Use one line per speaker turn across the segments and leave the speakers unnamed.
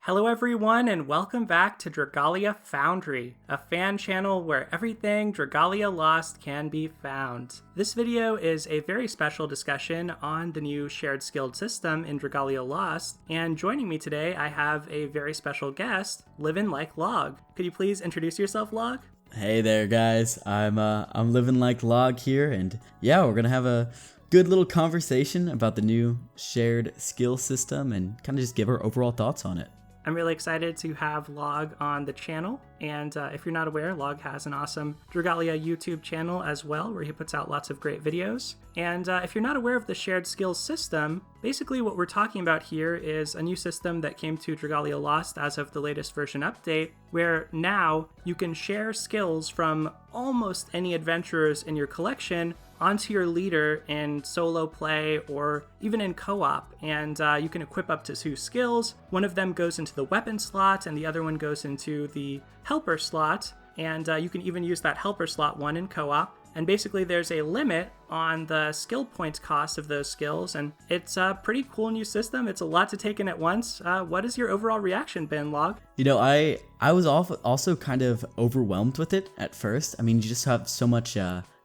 Hello everyone and welcome back to Dragalia Foundry, a fan channel where everything Dragalia Lost can be found. This video is a very special discussion on the new shared skilled system in Dragalia Lost, and joining me today I have a very special guest, LivinLikeLog. Could you please introduce yourself, Log?
Hey there guys, I'm LivinLikeLog here, and yeah, we're gonna have a good little conversation about the new shared skill system and kind of just give our overall thoughts on it.
I'm really excited to have Log on the channel, and if you're not aware, Log has an awesome Dragalia YouTube channel as well, where he puts out lots of great videos. And if you're not aware of the shared skills system, basically what we're talking about here is a new system that came to Dragalia Lost as of the latest version update, where now you can share skills from almost any adventurers in your collection onto your leader in solo play or even in co-op, and you can equip up to 2 skills. One of them goes into the weapon slot and the other one goes into the helper slot, and you can even use that helper slot one in co-op. And basically there's a limit on the skill points cost of those skills, and it's a pretty cool new system. It's a lot to take in at once. What has your overall reaction been, Log?
You know, I was also kind of overwhelmed with it at first. I mean, you just have so much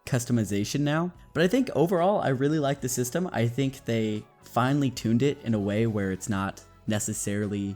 customization now, but I think overall I really like the system. I think they finally tuned it in a way where it's not necessarily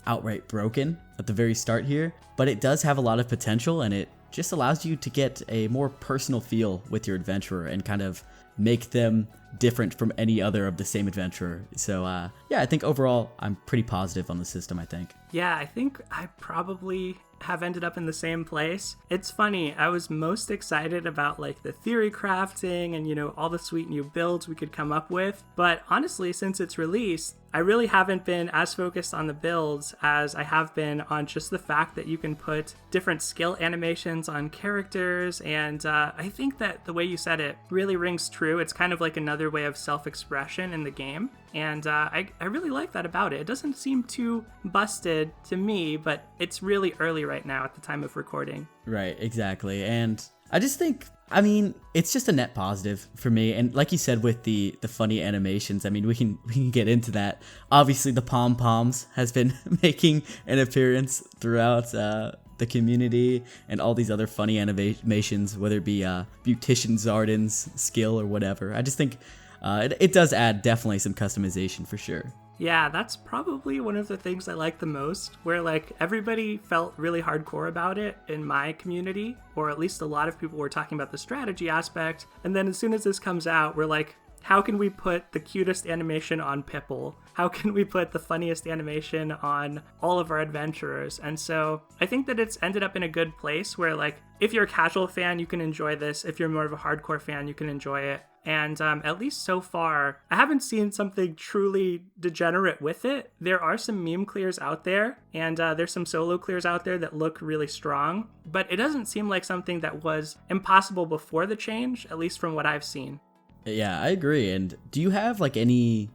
outright broken at the very start here, but it does have a lot of potential, and it just allows you to get a more personal feel with your adventurer and kind of make them different from any other of the same adventurer. So yeah, I think overall I'm pretty positive on the system, I think.
Yeah, I think I probably have ended up in the same place. It's funny, I was most excited about like the theory crafting and, you know, all the sweet new builds we could come up with. But honestly, since its release, I really haven't been as focused on the builds as I have been on just the fact that you can put different skill animations on characters. And I think that the way you said it really rings true. It's kind of like another way of self-expression in the game. And I really like that about it. It doesn't seem too busted to me, but it's really early right now at the time of recording.
Right, exactly. And I just think, I mean, it's just a net positive for me. And like you said with the funny animations, I mean, we can get into that. Obviously, the Pom-Poms has been making an appearance throughout the community, and all these other funny animations, whether it be Beautician Zarden's skill or whatever. I just think it does add definitely some customization for sure.
Yeah, that's probably one of the things I like the most, where like everybody felt really hardcore about it in my community, or at least a lot of people were talking about the strategy aspect. And then as soon as this comes out, we're like, how can we put the cutest animation on Pipple? How can we put the funniest animation on all of our adventurers? And so I think that it's ended up in a good place where like, if you're a casual fan, you can enjoy this. If you're more of a hardcore fan, you can enjoy it. And at least so far, I haven't seen something truly degenerate with it. There are some meme clears out there, and there's some solo clears out there that look really strong, but it doesn't seem like something that was impossible before the change, at least from what I've seen.
Yeah, I agree. And do you have like any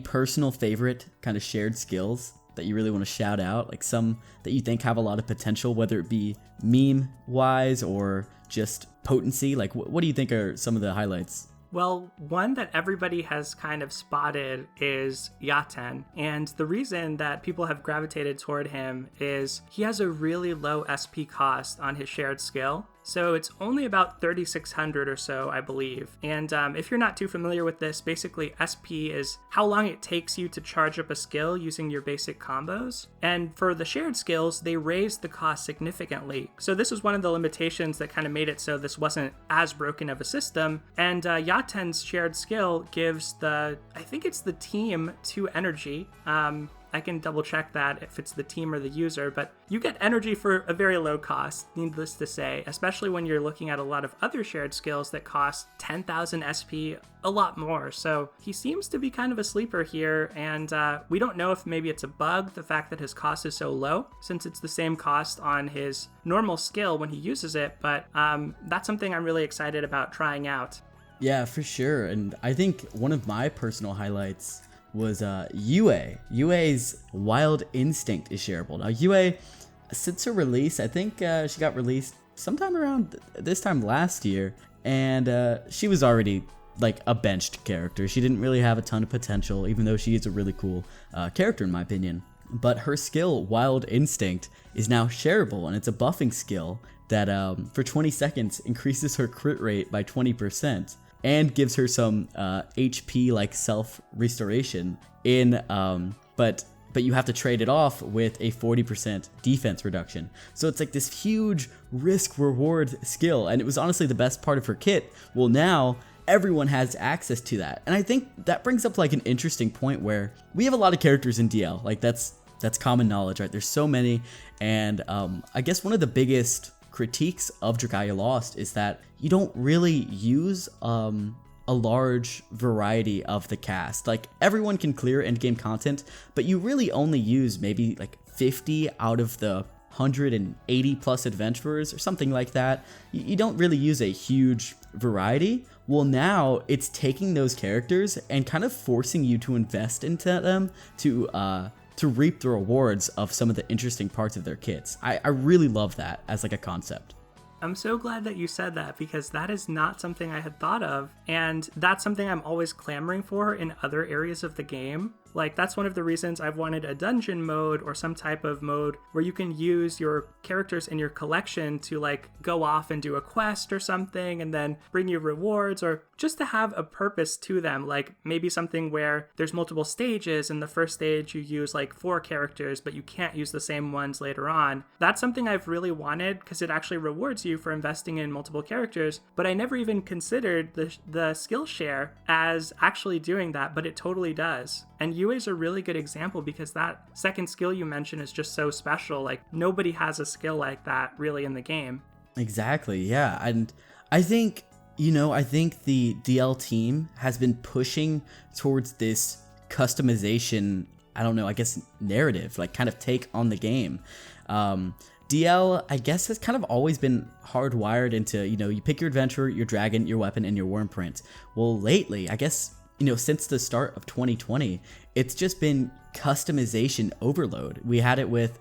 personal favorite kind of shared skills that you really want to shout out? Like some that you think have a lot of potential, whether it be meme-wise or just potency? Like what do you think are some of the highlights?
Well, one that everybody has kind of spotted is Yaten, and the reason that people have gravitated toward him is he has a really low SP cost on his shared skill. So it's only about 3,600 or so, I believe. And if you're not too familiar with this, basically SP is how long it takes you to charge up a skill using your basic combos. And for the shared skills, they raised the cost significantly. So this was one of the limitations that kind of made it so this wasn't as broken of a system. And Yaten's shared skill gives I think it's the team 2 energy. I can double check that if it's the team or the user, but you get energy for a very low cost, needless to say, especially when you're looking at a lot of other shared skills that cost 10,000 SP, a lot more. So he seems to be kind of a sleeper here, and we don't know if maybe it's a bug, the fact that his cost is so low, since it's the same cost on his normal skill when he uses it, but that's something I'm really excited about trying out.
Yeah, for sure. And I think one of my personal highlights was Yue. Yue's Wild Instinct is shareable. Now Yue, since her release, I think she got released sometime around this time last year, and she was already like a benched character. She didn't really have a ton of potential, even though she is a really cool character in my opinion. but her skill, Wild Instinct, is now shareable, and it's a buffing skill that for 20 seconds increases her crit rate by 20% and gives her some HP like self restoration but you have to trade it off with a 40% defense reduction. So it's like this huge risk reward skill, and it was honestly the best part of her kit. Well, now everyone has access to that. And I think that brings up like an interesting point where we have a lot of characters in DL. Like that's common knowledge, right? There's so many. And I guess one of the biggest critiques of Dragalia Lost is that you don't really use a large variety of the cast. Like everyone can clear endgame content, but you really only use maybe like 50 out of the 180 plus adventurers or something like that. You don't really use a huge variety. Well, now it's taking those characters and kind of forcing you to invest into them to reap the rewards of some of the interesting parts of their kits. I really love that as like a concept.
I'm so glad that you said that, because that is not something I had thought of, and that's something I'm always clamoring for in other areas of the game. Like, that's one of the reasons I've wanted a dungeon mode or some type of mode where you can use your characters in your collection to like go off and do a quest or something and then bring you rewards, or just to have a purpose to them. Like maybe something where there's multiple stages, and the first stage you use like 4 characters, but you can't use the same ones later on. That's something I've really wanted, because it actually rewards you for investing in multiple characters, but I never even considered the skill share as actually doing that, but it totally does. And UA is a really good example, because that second skill you mentioned is just so special. Like nobody has a skill like that really in the game.
Exactly, yeah. And I think the DL team has been pushing towards this customization, I don't know, I guess narrative, like kind of take on the game. DL, I guess, has kind of always been hardwired into, you pick your adventurer, your dragon, your weapon, and your worm print. Well, lately, I guess, since the start of 2020, it's just been customization overload. We had it with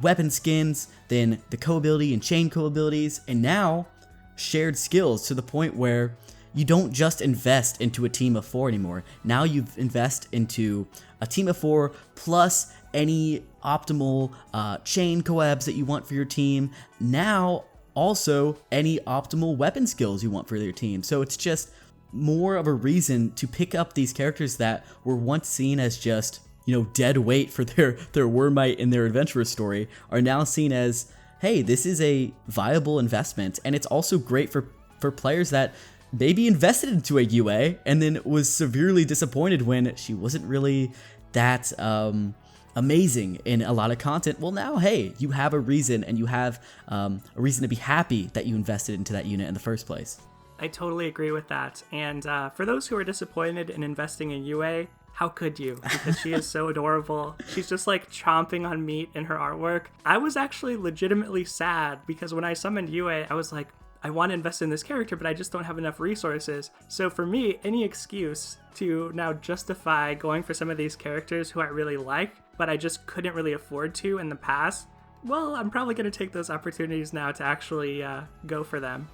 weapon skins, then the co-ability and chain co-abilities, and now shared skills, to the point where you don't just invest into a team of 4 anymore. Now you invest into a team of 4 plus any optimal chain collabs that you want for your team. Now also any optimal weapon skills you want for your team. So it's just more of a reason to pick up these characters that were once seen as just, dead weight for their Wormite in their adventurer story, are now seen as, hey, this is a viable investment. And it's also great for players that maybe invested into a UA and then was severely disappointed when she wasn't really that amazing in a lot of content. Well, now, hey, you have a reason, and you have a reason to be happy that you invested into that unit in the first place.
I totally agree with that. And for those who are disappointed in investing in UA, how could you? Because she is so adorable. She's just like chomping on meat in her artwork. I was actually legitimately sad, because when I summoned UA, I was like, I want to invest in this character, but I just don't have enough resources. So for me, any excuse to now justify going for some of these characters who I really like, but I just couldn't really afford to in the past, well, I'm probably going to take those opportunities now to actually go for them.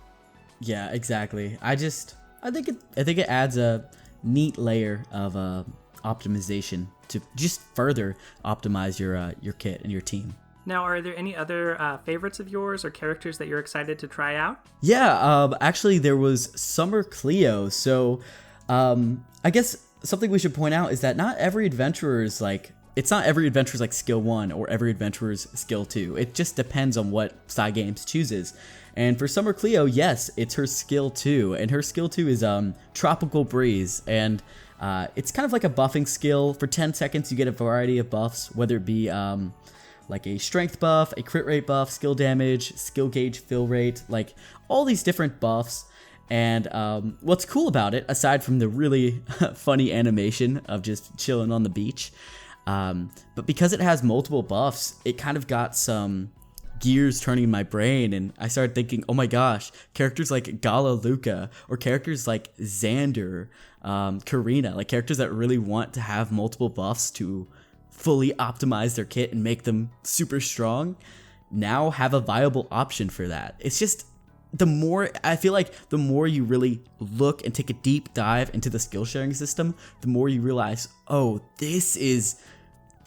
Yeah, exactly. I think it adds a neat layer of optimization to just further optimize your kit and your team.
Now, are there any other favorites of yours or characters that you're excited to try out?
Yeah, actually there was Summer Cleo. So I guess something we should point out is that not every adventurer is like, it's not every adventurer's like skill 1 or every adventurer's skill 2. It just depends on what Cygames chooses. And for Summer Cleo, yes, it's her skill 2, and her skill 2 is Tropical Breeze, and it's kind of like a buffing skill. For 10 seconds, you get a variety of buffs, whether it be like a strength buff, a crit rate buff, skill damage, skill gauge fill rate, like all these different buffs. And what's cool about it, aside from the really funny animation of just chilling on the beach, but because it has multiple buffs, it kind of got some gears turning in my brain, and I started thinking, oh my gosh, characters like Gala Luca, or characters like Xander, Karina, like characters that really want to have multiple buffs to fully optimize their kit and make them super strong, now have a viable option for that. It's just, I feel like the more you really look and take a deep dive into the skill sharing system, the more you realize, oh, this is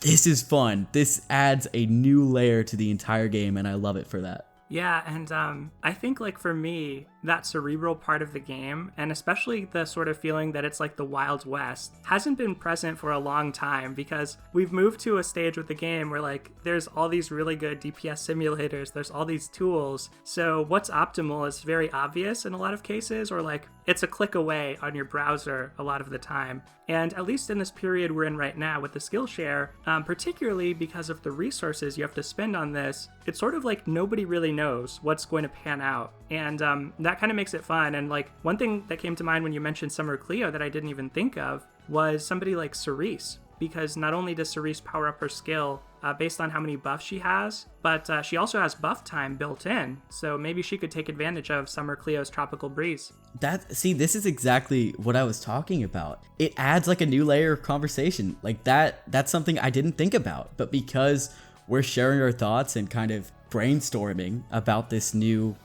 this is fun. This adds a new layer to the entire game, and I love it for that.
Yeah, and I think, like, for me, that cerebral part of the game, and especially the sort of feeling that it's like the Wild West, hasn't been present for a long time, because we've moved to a stage with the game where, like, there's all these really good DPS simulators, there's all these tools, so what's optimal is very obvious in a lot of cases, or, like, it's a click away on your browser a lot of the time. And at least in this period we're in right now with the Skillshare, particularly because of the resources you have to spend on this, it's sort of like nobody really knows what's going to pan out. And that kind of makes it fun. And like one thing that came to mind when you mentioned Summer Cleo that I didn't even think of was somebody like Cerise. Because not only does Cerise power up her skill based on how many buffs she has, but she also has buff time built in. So maybe she could take advantage of Summer Cleo's Tropical Breeze.
This is exactly what I was talking about. It adds like a new layer of conversation. Like that's something I didn't think about. But because we're sharing our thoughts and kind of brainstorming about this new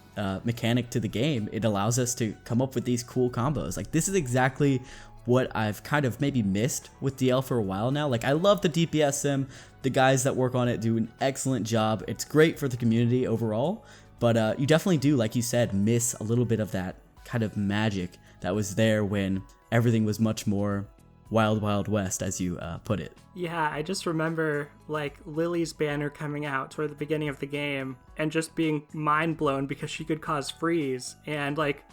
mechanic to the game, it allows us to come up with these cool combos. Like this is exactly what I've kind of maybe missed with DL for a while now. Like I love the DPS sim. The guys that work on it do an excellent job. It's great for the community overall, but you definitely do, like you said, miss a little bit of that kind of magic that was there when everything was much more Wild Wild West, as you put it.
Yeah, I just remember like Lily's banner coming out toward the beginning of the game and just being mind blown because she could cause freeze. And like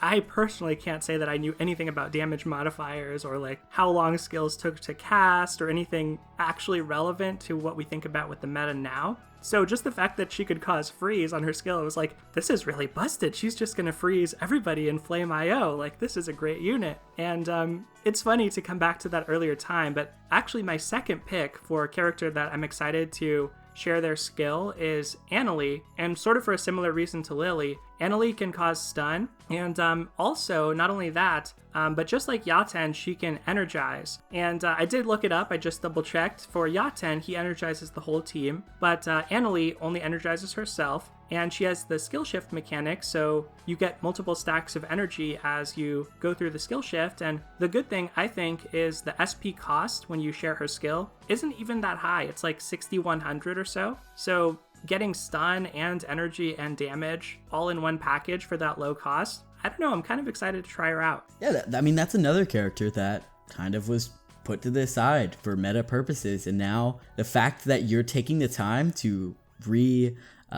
I personally can't say that I knew anything about damage modifiers or like how long skills took to cast or anything actually relevant to what we think about with the meta now. So just the fact that she could cause freeze on her skill, it was like, this is really busted. She's just going to freeze everybody in Flame IO. Like, this is a great unit. And it's funny to come back to that earlier time, but actually my second pick for a character that I'm excited to share their skill is Annalie, and sort of for a similar reason to Lily. Annalie can cause stun, and also, not only that, but just like Yaten, she can energize. And I did look it up, I just double checked. For Yaten, he energizes the whole team, but Annalie only energizes herself, and she has the skill shift mechanic, so you get multiple stacks of energy as you go through the skill shift. And the good thing, I think, is the SP cost when you share her skill isn't even that high. It's like 6,100 or so. So getting stun and energy and damage all in one package for that low cost, I don't know, I'm kind of excited to try her out.
Yeah, that's another character that kind of was put to the side for meta purposes, and now the fact that you're taking the time to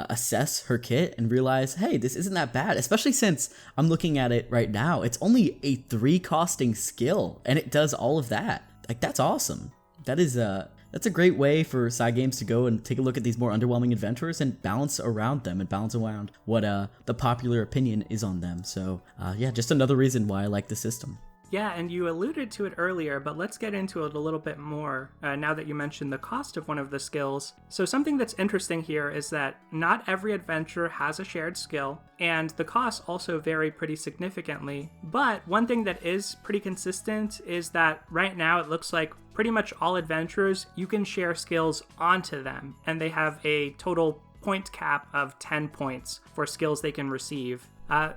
assess her kit and realize, hey, this isn't that bad, especially since I'm looking at it right now, it's only a 3 costing skill and it does all of that. Like, that's awesome. That's a great way for Cygames to go and take a look at these more underwhelming adventurers and balance around them and balance around what the popular opinion is on them. So yeah, just another reason why I like the system.
Yeah, and you alluded to it earlier, but let's get into it a little bit more now that you mentioned the cost of one of the skills. So something that's interesting here is that not every adventure has a shared skill, and the costs also vary pretty significantly. But one thing that is pretty consistent is that right now it looks like pretty much all adventurers, you can share skills onto them, and they have a total point cap of 10 points for skills they can receive.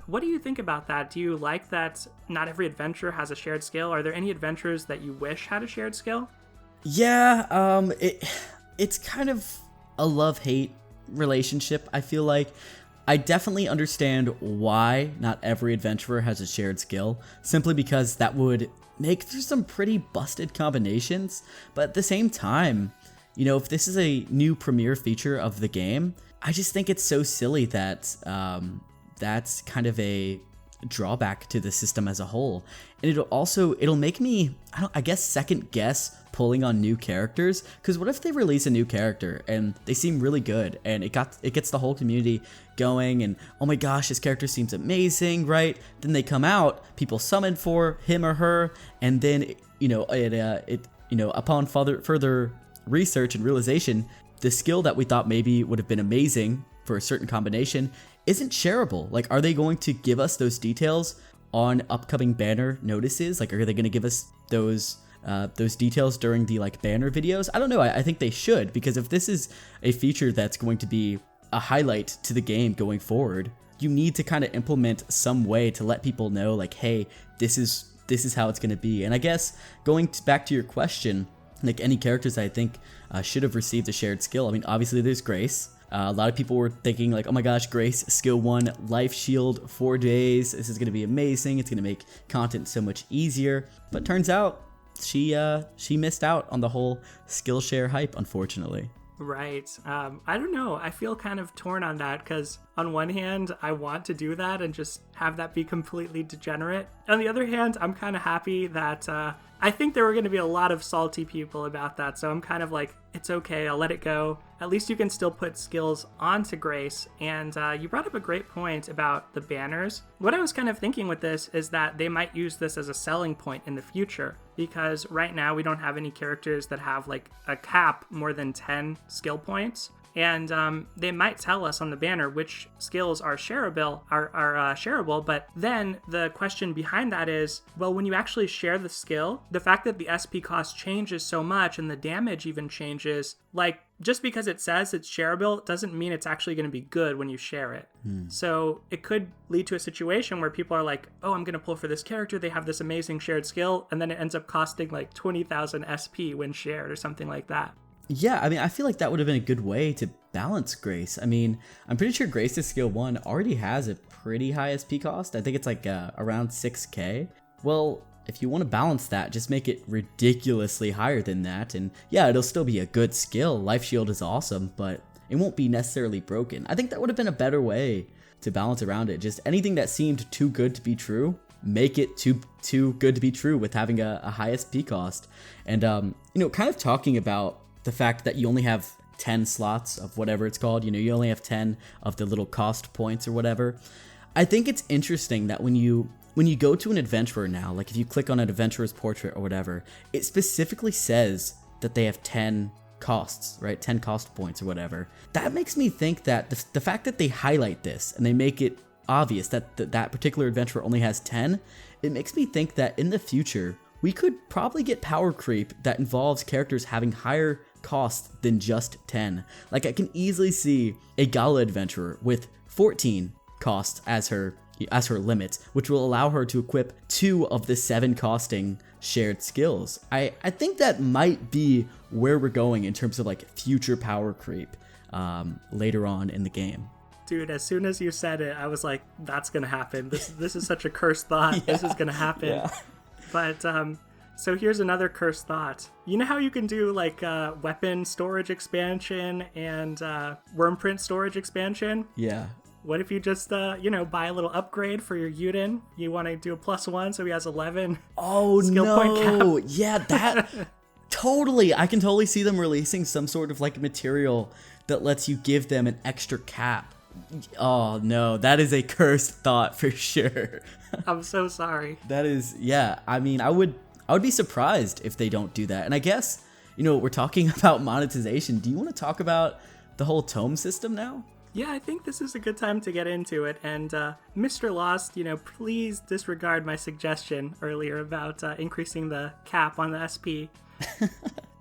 What do you think about that? Do you like that not every adventure has a shared skill? Are there any adventures that you wish had a shared skill?
Yeah, it's kind of a love-hate relationship, I feel like. I definitely understand why not every adventurer has a shared skill, simply because that would make for some pretty busted combinations. But at the same time, you know, if this is a new premiere feature of the game, I just think it's so silly that that's kind of a drawback to the system as a whole. And it'll make me, I guess, second guess pulling on new characters, because what if they release a new character and they seem really good and it gets the whole community going and, oh my gosh, this character seems amazing, right? Then they come out, people summon for him or her, and then upon further research and realization, the skill that we thought maybe would have been amazing for a certain combination isn't shareable. Like, are they going to give us those details on upcoming banner notices? Like, are they going to give us those details during the banner videos? I don't know. I think they should, because if this is a feature that's going to be a highlight to the game going forward, you need to kind of implement some way to let people know, like, hey, this is how it's going to be. And I guess going back to your question, like any characters I think should have received a shared skill. I mean, obviously there's Grace. A lot of people were thinking like, oh my gosh, Grace, skill 1, life shield, 4 days. This is going to be amazing. It's going to make content so much easier. But turns out she missed out on the whole skill share hype, unfortunately.
Right. I don't know. I feel kind of torn on that because on one hand, I want to do that and just have that be completely degenerate. On the other hand, I'm kind of happy that I think there were going to be a lot of salty people about that. So I'm kind of like, it's okay. I'll let it go. At least you can still put skills onto Grace. And you brought up a great point about the banners. What I was kind of thinking with this is that they might use this as a selling point in the future, because right now we don't have any characters that have like a cap more than 10 skill points. And they might tell us on the banner which skills are shareable, but then the question behind that is, well, when you actually share the skill, the fact that the SP cost changes so much and the damage even changes, like just because it says it's shareable doesn't mean it's actually going to be good when you share it. So it could lead to a situation where people are like, oh, I'm going to pull for this character, they have this amazing shared skill, and then it ends up costing like 20,000 SP when shared or something like that.
Yeah, I mean, I feel like that would have been a good way to balance Grace. I mean, I'm pretty sure Grace's skill 1 already has a pretty high SP cost. I think it's like around 6k. Well, if you want to balance that, just make it ridiculously higher than that. And yeah, it'll still be a good skill. Life Shield is awesome, but it won't be necessarily broken. I think that would have been a better way to balance around it. Just anything that seemed too good to be true, make it too good to be true with having a high SP cost. And, kind of talking about the fact that you only have 10 slots of whatever it's called, you only have 10 of the little cost points or whatever. I think it's interesting that when you go to an adventurer now, like if you click on an adventurer's portrait or whatever, it specifically says that they have 10 costs, right? 10 cost points or whatever. That makes me think that the fact that they highlight this and they make it obvious that that particular adventurer only has 10, it makes me think that in the future, we could probably get power creep that involves characters having higher costs than just 10. Like I can easily see a Gala adventurer with 14 costs as her limit, which will allow her to equip 2 of the 7 costing shared skills. I think that might be where we're going in terms of like future power creep later on in the game.
Dude, as soon as you said it, I was like, that's gonna happen. This is such a cursed thought. Yeah. This is gonna happen. Yeah. But so here's another cursed thought. You know how you can do like weapon storage expansion and worm print storage expansion?
Yeah.
What if you just, buy a little upgrade for your Yuden? You want to do a +1 so he has 11 skill point cap?
Yeah, that... Totally. I can totally see them releasing some sort of like material that lets you give them an extra cap. Oh, no. That is a cursed thought for sure.
I'm so sorry.
That is... Yeah, I mean, I would be surprised if they don't do that. And I guess, we're talking about monetization. Do you want to talk about the whole tome system now?
Yeah, I think this is a good time to get into it. And Mr. Lost, please disregard my suggestion earlier about increasing the cap on the SP.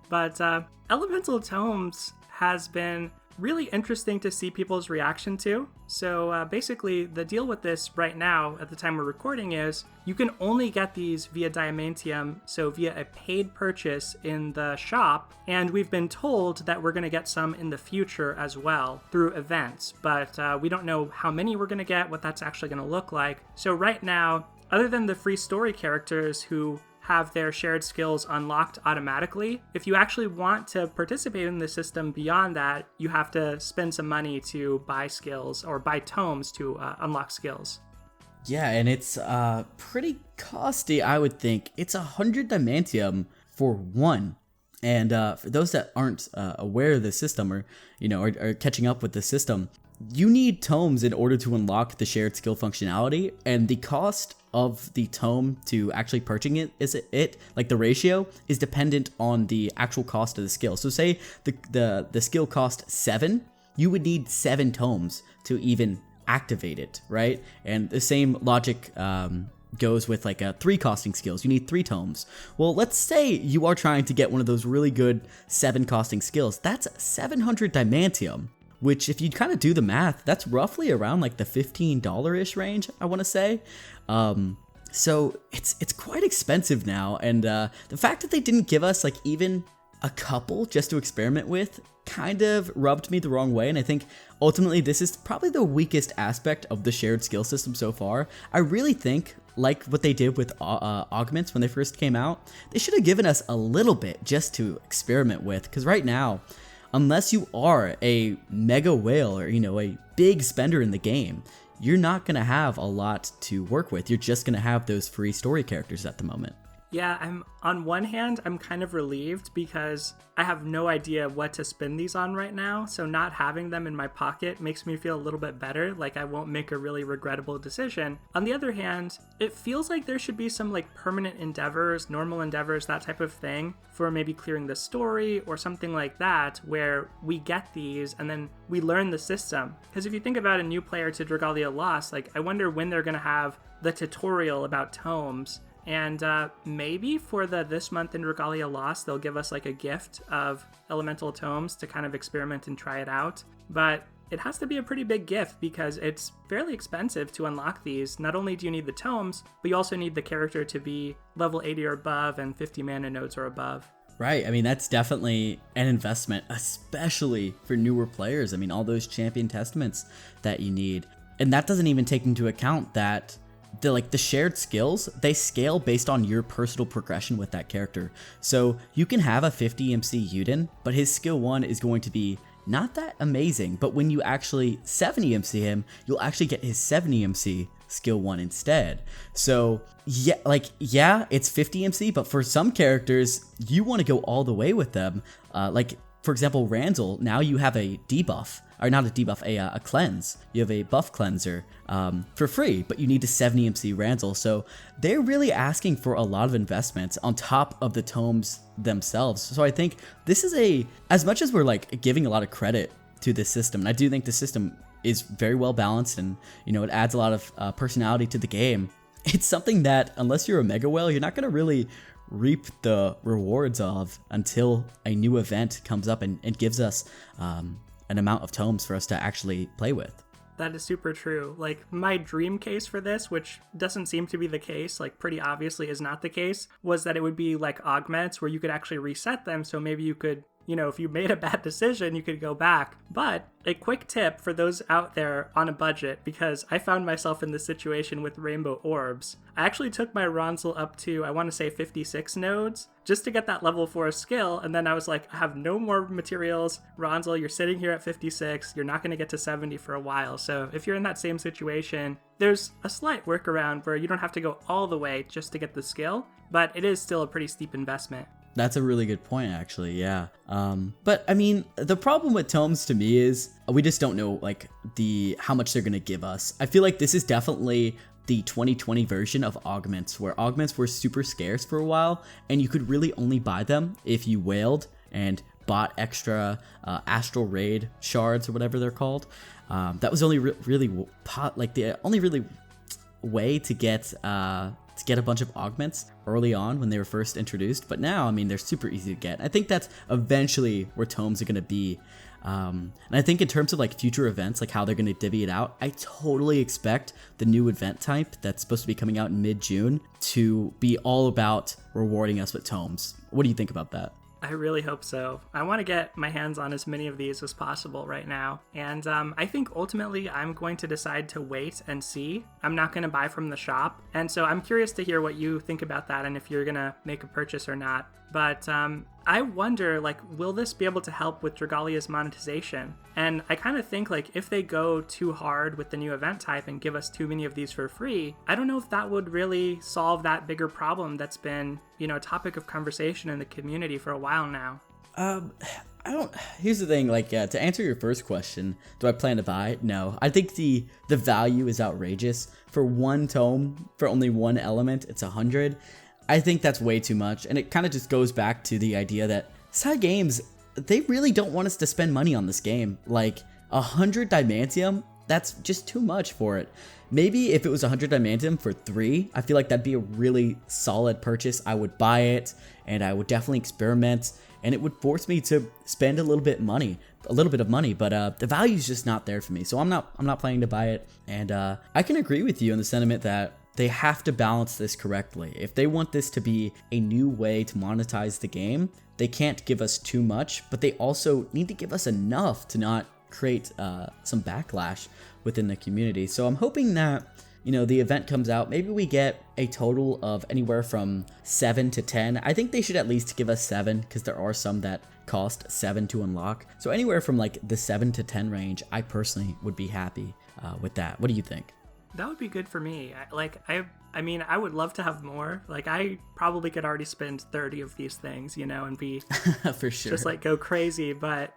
But Elemental Tomes has been really interesting to see people's reaction to. So basically, the deal with this right now, at the time we're recording, is you can only get these via Diamantium, so via a paid purchase in the shop, and we've been told that we're going to get some in the future as well through events, but we don't know how many we're going to get, what that's actually going to look like. So right now, other than the free story characters who have their shared skills unlocked automatically, if you actually want to participate in the system beyond that, you have to spend some money to buy skills or buy tomes to unlock skills.
Yeah, and it's pretty costly, I would think. It's 100 Diamantium for one. And for those that aren't aware of the system or, are catching up with the system, you need tomes in order to unlock the shared skill functionality, and the cost of the tome to actually purchasing it, like the ratio, is dependent on the actual cost of the skill. So say the skill cost 7, you would need 7 tomes to even activate it, right? And the same logic goes with like 3 costing skills. You need 3 tomes. Well, let's say you are trying to get one of those really good 7 costing skills. That's 700 Diamantium, which if you kind of do the math, that's roughly around like the $15-ish range, I want to say. So it's quite expensive now. And the fact that they didn't give us like even a couple just to experiment with kind of rubbed me the wrong way. And I think ultimately this is probably the weakest aspect of the shared skill system so far. I really think, like what they did with augments when they first came out, they should have given us a little bit just to experiment with. Because right now, unless you are a mega whale or, a big spender in the game, you're not going to have a lot to work with. You're just going to have those free story characters at the moment.
Yeah, on one hand, I'm kind of relieved because I have no idea what to spend these on right now. So not having them in my pocket makes me feel a little bit better, like I won't make a really regrettable decision. On the other hand, it feels like there should be some like permanent endeavors, normal endeavors, that type of thing for maybe clearing the story or something like that, where we get these and then we learn the system. Because if you think about a new player to Dragalia Lost, like I wonder when they're going to have the tutorial about tomes. And maybe for this month in Dragalia Lost, they'll give us like a gift of elemental tomes to kind of experiment and try it out. But it has to be a pretty big gift because it's fairly expensive to unlock these. Not only do you need the tomes, but you also need the character to be level 80 or above and 50 mana nodes or above.
Right. I mean, that's definitely an investment, especially for newer players. I mean, all those champion testaments that you need. And that doesn't even take into account that the shared skills, they scale based on your personal progression with that character. So you can have a 50 EMC Yuden, but his skill 1 is going to be not that amazing. But when you actually 70 EMC him, you'll actually get his 70 EMC skill 1 instead. So yeah, it's 50 EMC, but for some characters, you want to go all the way with them. For example, Randall, now you have a debuff, or not a debuff, a cleanse. You have a buff cleanser for free, but you need to 70 MC Randall. So they're really asking for a lot of investments on top of the tomes themselves. So I think this is as much as we're like giving a lot of credit to this system, and I do think the system is very well balanced and, it adds a lot of personality to the game. It's something that, unless you're a mega whale, you're not going to really reap the rewards of until a new event comes up and gives us an amount of tomes for us to actually play with.
That is super true. Like, my dream case for this, which doesn't seem to be the case, like pretty obviously is not the case, was that it would be like augments where you could actually reset them. So maybe you could, if you made a bad decision, you could go back. But a quick tip for those out there on a budget, because I found myself in this situation with Rainbow Orbs. I actually took my Ronzel up to, I want to say 56 nodes, just to get that level 4 skill, and then I was like, I have no more materials. Ronzel, you're sitting here at 56, you're not going to get to 70 for a while. So if you're in that same situation, there's a slight workaround where you don't have to go all the way just to get the skill, but it is still a pretty steep investment.
That's a really good point, actually, yeah. But I mean, the problem with tomes to me is we just don't know like how much they're gonna give us. I feel like this is definitely the 2020 version of augments, where augments were super scarce for a while, and you could really only buy them if you whaled and bought extra astral raid shards or whatever they're called. That was only the only really way to get a bunch of augments early on when they were first introduced. But now, I mean, they're super easy to get. I think that's eventually where tomes are going to be. And I think in terms of like future events, like how they're going to divvy it out, I totally expect the new event type that's supposed to be coming out in mid-June to be all about rewarding us with tomes. What do you think about that?
I really hope so. I want to get my hands on as many of these as possible right now. And I think ultimately I'm going to decide to wait and see. I'm not going to buy from the shop. And so I'm curious to hear what you think about that and if you're going to make a purchase or not. But I wonder, like, will this be able to help with Dragalia's monetization? And I kind of think, like, if they go too hard with the new event type and give us too many of these for free, I don't know if that would really solve that bigger problem that's been, a topic of conversation in the community for a while now.
Here's the thing, like, to answer your first question, do I plan to buy it? No. I think the value is outrageous. For one tome, for only one element, it's 100. I think that's way too much, and it kind of just goes back to the idea that Cygames, they really don't want us to spend money on this game. Like, 100 Diamantium, that's just too much for it. Maybe if it was 100 Diamantium for 3, I feel like that'd be a really solid purchase. I would buy it, and I would definitely experiment, and it would force me to spend a little bit of money, but the value's just not there for me, so I'm not planning to buy it. And I can agree with you on the sentiment that they have to balance this correctly. If they want this to be a new way to monetize the game, they can't give us too much, but they also need to give us enough to not create some backlash within the community. So I'm hoping that, you know, the event comes out, maybe we get a total of anywhere from 7 to 10. I think they should at least give us 7, because there are some that cost 7 to unlock. So anywhere from like the 7 to 10 range, I personally would be happy with that. What do you think?
That would be good for me. I mean, I would love to have more. Like, I probably could already spend 30 of these things, you know, and be
for sure,
just like go crazy. But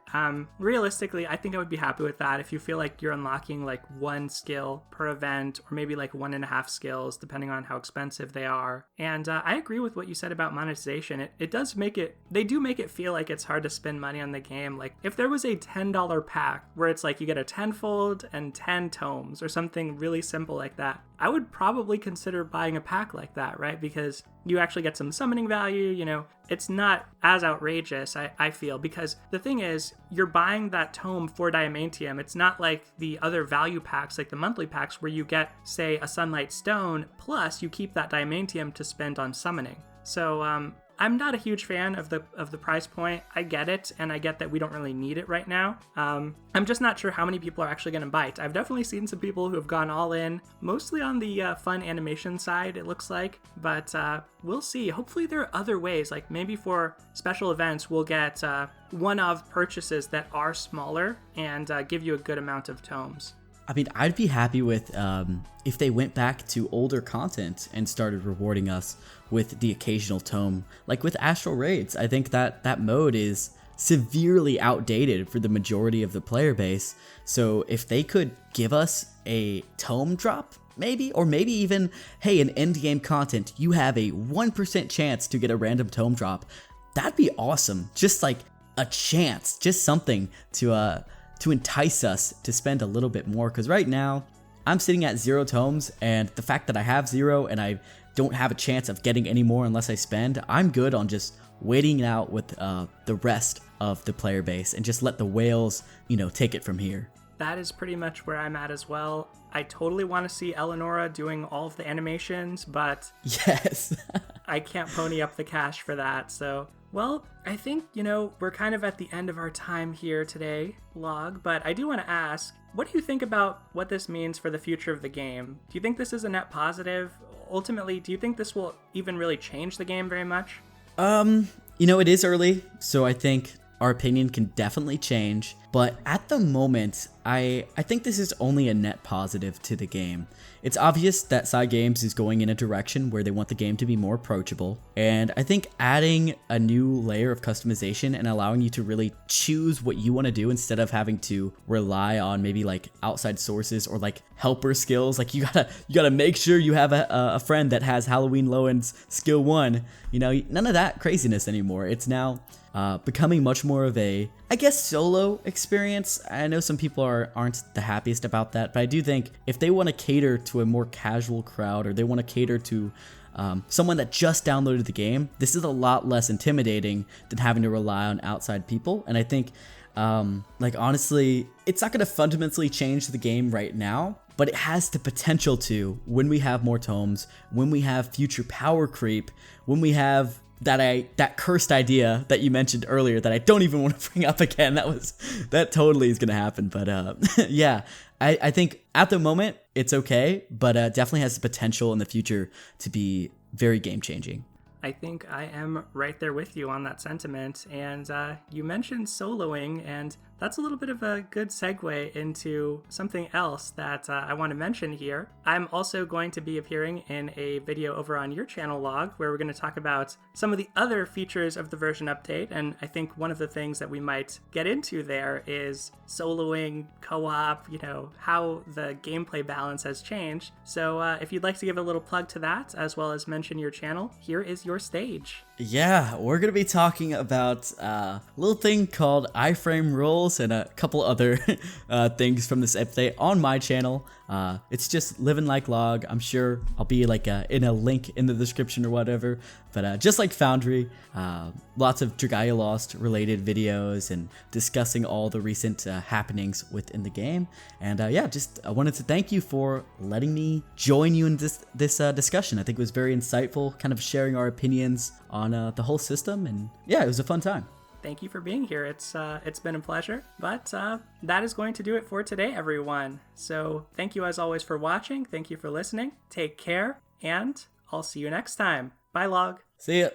realistically, I think I would be happy with that. If you feel like you're unlocking like 1 skill per event, or maybe like 1.5 skills, depending on how expensive they are. And I agree with what you said about monetization. It does make it, they do make it feel like it's hard to spend money on the game. Like, if there was a $10 pack where it's like you get a tenfold and 10 tomes or something really simple like that, I would probably consider buying a pack like that, right? Because you actually get some summoning value, you know, it's not as outrageous, I feel, because the thing is, you're buying that tome for Diamantium. It's not like the other value packs, like the monthly packs, where you get, say, a Sunlight Stone, plus you keep that Diamantium to spend on summoning. So, I'm not a huge fan of the price point. I get it, and I get that we don't really need it right now. I'm just not sure how many people are actually going to bite. I've definitely seen some people who have gone all in, mostly on the fun animation side, it looks like, but we'll see. Hopefully there are other ways, like maybe for special events, we'll get one-off purchases that are smaller and give you a good amount of tomes.
I mean, I'd be happy with if they went back to older content and started rewarding us with the occasional tome. Like with Astral Raids, I think that mode is severely outdated for the majority of the player base. So if they could give us a tome drop, maybe, or maybe even, hey, in endgame content, you have a 1% chance to get a random tome drop, that'd be awesome. Just like a chance, just something to entice us to spend a little bit more, because right now I'm sitting at 0 tomes, and the fact that I have 0 and I don't have a chance of getting any more unless I spend, I'm good on just waiting it out with the rest of the player base and just let the whales, you know, take it from here.
That is pretty much where I'm at as well. I totally want to see Eleonora doing all of the animations, but
yes,
I can't pony up the cash for that. So, well, I think, you know, we're kind of at the end of our time here today, Log, but I do want to ask, what do you think about what this means for the future of the game? Do you think this is a net positive? Ultimately, do you think this will even really change the game very much?
You know, it is early, so I think our opinion can definitely change, but at the moment, I think this is only a net positive to the game. It's obvious that Cygames is going in a direction where they want the game to be more approachable, and I think adding a new layer of customization and allowing you to really choose what you want to do instead of having to rely on maybe like outside sources or like helper skills. Like you gotta make sure you have a friend that has Halloween Lowen's skill 1. You know, none of that craziness anymore. It's now becoming much more of a, I guess, solo experience. I know some people aren't the happiest about that, but I do think if they want to cater to a more casual crowd, or they want to cater to someone that just downloaded the game, this is a lot less intimidating than having to rely on outside people. And I think, like, honestly, it's not going to fundamentally change the game right now, but it has the potential to when we have more tomes, when we have future power creep, when we have that cursed idea that you mentioned earlier that I don't even want to bring up again. That totally is going to happen. But yeah, I think at the moment it's okay, but definitely has the potential in the future to be very game changing.
I think I am right there with you on that sentiment. And you mentioned soloing, and that's a little bit of a good segue into something else that I want to mention here. I'm also going to be appearing in a video over on your channel, Log, where we're going to talk about some of the other features of the version update. And I think one of the things that we might get into there is soloing, co-op, you know, how the gameplay balance has changed. So if you'd like to give a little plug to that, as well as mention your channel, here is your stage.
Yeah, we're going to be talking about a little thing called iframe rules and a couple other things from this update on my channel. It's just LivinLikeLog. I'm sure I'll be like in a link in the description or whatever. But just like Foundry, lots of Dragalia Lost related videos and discussing all the recent happenings within the game. And I wanted to thank you for letting me join you in this discussion. I think it was very insightful, kind of sharing our opinions on the whole system. And yeah, it was a fun time.
Thank you for being here. It's been a pleasure. But that is going to do it for today, everyone. So thank you as always for watching. Thank you for listening. Take care, and I'll see you next time. Bye, Log.
See ya.